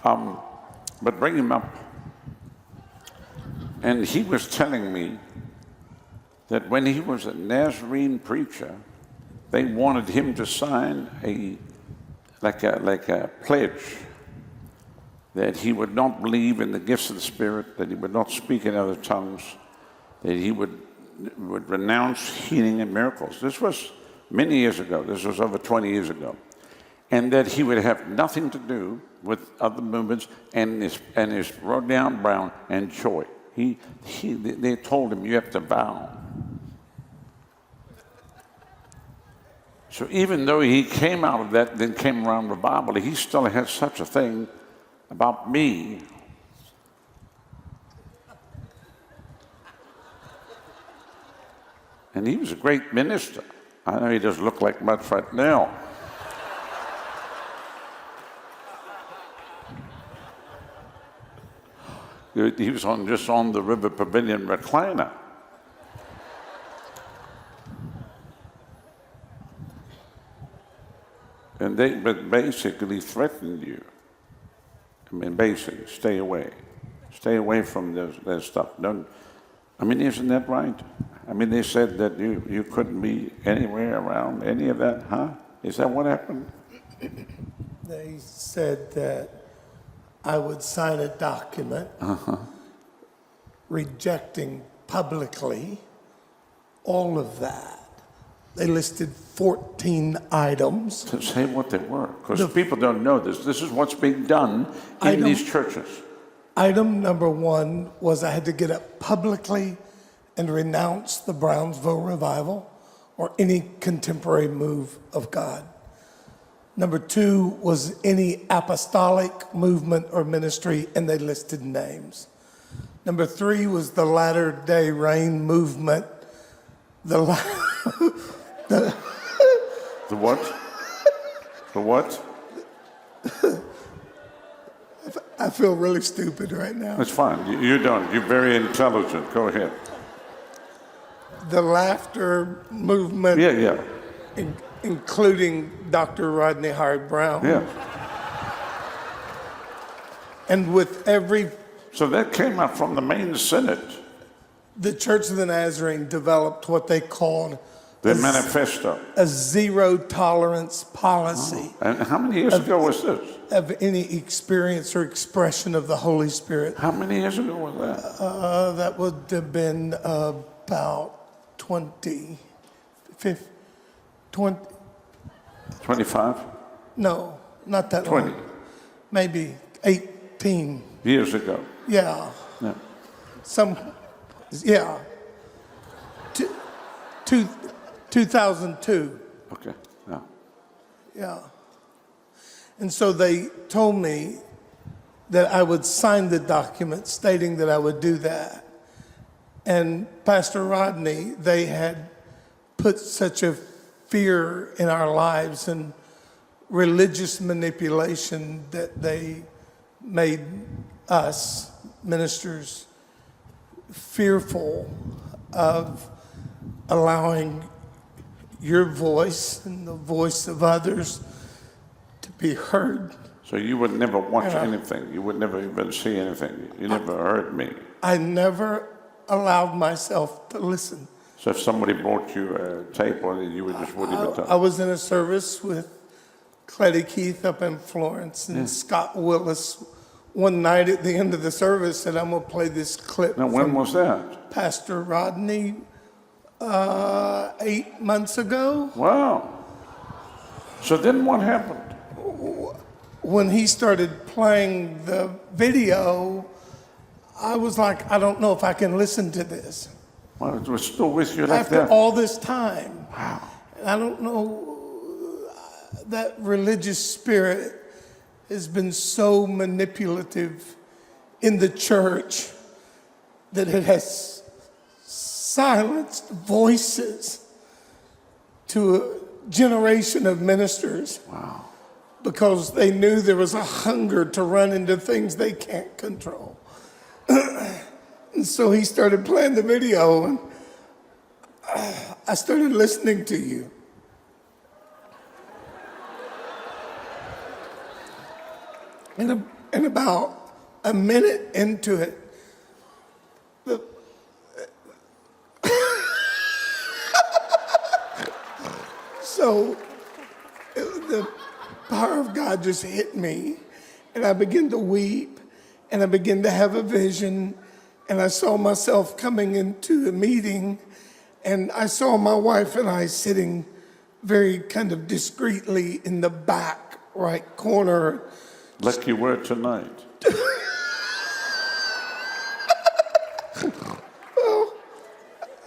But bring him up. And he was telling me that when he was a Nazarene preacher, they wanted him to sign a pledge that he would not believe in the gifts of the Spirit, that he would not speak in other tongues, that he would renounce healing and miracles. This was many years ago. This was over 20 years ago. And that he would have nothing to do with other movements and his Rodney Howard-Browne and joy. They told him, you have to vow. So even though he came out of that, then came around revival, he still has such a thing about me. And he was a great minister. I know he doesn't look like much right now. He was just on the River Pavilion recliner. And they basically threatened you. I mean, basically, stay away. Stay away from that stuff. Isn't that right? I mean, they said that you couldn't be anywhere around any of that, huh? Is that what happened? They said that I would sign a document rejecting publicly all of that. They listed 14 items. To say what they were, because people don't know this. This is what's being done in these churches. Item number one was I had to get up publicly and renounce the Brownsville revival or any contemporary move of God. Number two was any apostolic movement or ministry, and they listed names. Number three was the Latter Day Rain movement. The what? The what? I feel really stupid right now. It's fine. You don't. You're very intelligent. Go ahead. The laughter movement. Yeah. Including Dr. Rodney Howard-Browne. Yeah. And with every... So that came out from the main synod. The Church of the Nazarene developed what they called the manifesto. A zero tolerance policy. Oh. And how many years ago was this? Of any experience or expression of the Holy Spirit. How many years ago was that? That would have been about 25? No, not that 20. long. Maybe 18. Years ago. Yeah. Yeah. 2002. Okay. Yeah. Yeah. And so they told me that I would sign the document stating that I would do that. And Pastor Rodney, they had put such a fear in our lives and religious manipulation that they made us ministers fearful of allowing your voice and the voice of others to be heard. So you would never watch anything. You would never even see anything. You never heard me. I never allowed myself to listen. So if somebody brought you a tape on it, you would just wouldn't even talk. I was in a service with Cleddy Keith up in Florence, and Scott Willis one night at the end of the service said, I'm going to play this clip. Now, when was that? Pastor Rodney, 8 months ago. Wow. So then what happened? When he started playing the video, I was like, I don't know if I can listen to this. Well, it was still with you like After that? all this time. Wow. And I don't know, that religious spirit has been so manipulative in the church that it has silenced voices to a generation of ministers. Wow. Because they knew there was a hunger to run into things they can't control. And so he started playing the video, and I started listening to you. And And about a minute into it, so the power of God just hit me, and I began to weep, and I began to have a vision, and I saw myself coming into a meeting, and I saw my wife and I sitting very kind of discreetly in the back right corner. Like you were tonight.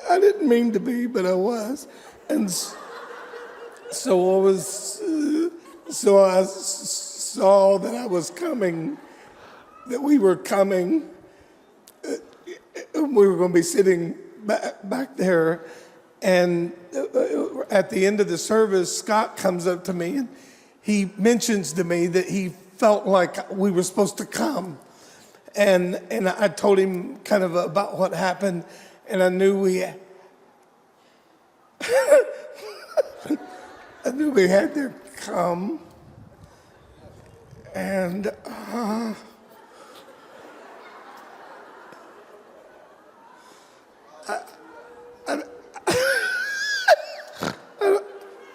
I didn't mean to be, but I was. And so I was, so I saw that I was coming, that we were coming. We were going to be sitting back there. And at the end of the service, Scott comes up to me and he mentions to me that he felt like we were supposed to come. And I told him kind of about what happened, and I knew we I knew we had to come. And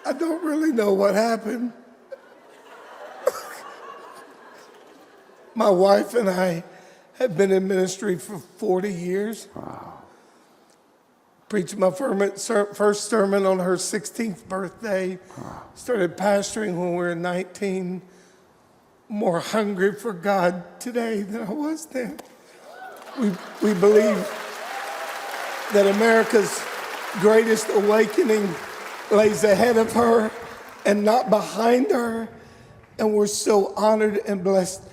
I don't really know what happened. My wife and I have been in ministry for 40 years. Wow. Preached my first sermon on her 16th birthday. Wow. Started pastoring when we were 19. More hungry for God today than I was then. We believe that America's greatest awakening lays ahead of her and not behind her. And we're so honored and blessed